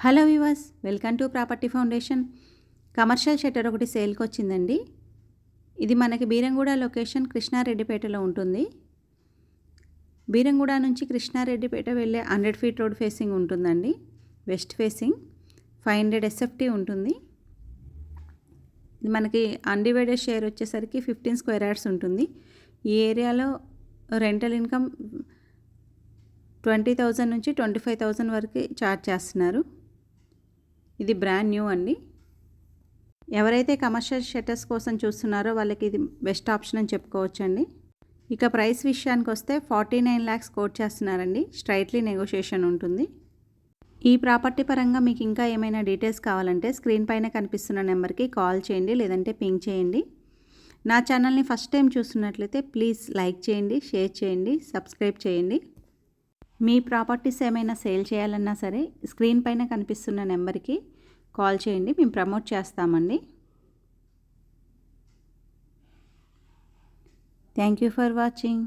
Hello వివాస్, welcome to property foundation. Commercial shutter ఒకటి సేల్కి వచ్చిందండి. ఇది మనకి బీరంగూడ లొకేషన్ కృష్ణారెడ్డిపేటలో ఉంటుంది. బీరంగూడ నుంచి కృష్ణారెడ్డిపేట వెళ్ళే 100 ఫీట్ రోడ్ ఫేసింగ్ ఉంటుందండి. వెస్ట్ ఫేసింగ్ 500 SFT ఉంటుంది. ఇది మనకి అన్డివైడెడ్ షేర్ వచ్చేసరికి 15 స్క్వేర్ యార్డ్స్ ఉంటుంది. ఈ ఏరియాలో రెంటల్ ఇన్కమ్ 20,000 నుంచి 25,000 వరకు ఛార్జ్ చేస్తున్నారు. ఇది బ్రాండ్ న్యూ అండి. ఎవరైతే కమర్షియల్ షట్టర్స్ కోసం చూస్తున్నారో వాళ్ళకి ఇది బెస్ట్ ఆప్షన్ అని చెప్పుకోవచ్చండి. ఇక ప్రైస్ విషయానికి వస్తే 49 lakhs కోట్ చేస్తున్నారండి. స్ట్రైట్లీ నెగోషియేషన్ ఉంటుంది. ఈ ప్రాపర్టీ పరంగా మీకు ఇంకా ఏమైనా డీటెయిల్స్ కావాలంటే స్క్రీన్ పైన కనిపిస్తున్న నెంబర్కి కాల్ చేయండి, లేదంటే పింగ్ చేయండి. నా ఛానల్ని ఫస్ట్ టైం చూస్తున్నట్లయితే ప్లీజ్ లైక్ చేయండి, షేర్ చేయండి, సబ్స్క్రైబ్ చేయండి. మీ ప్రాపర్టీస్ ఏమైనా సేల్ చేయాలన్నా సరే స్క్రీన్ పైన కనిపిస్తున్న నెంబర్కి కాల్ చేయండి, మేము ప్రమోట్ చేస్తామండి. Thank you for watching.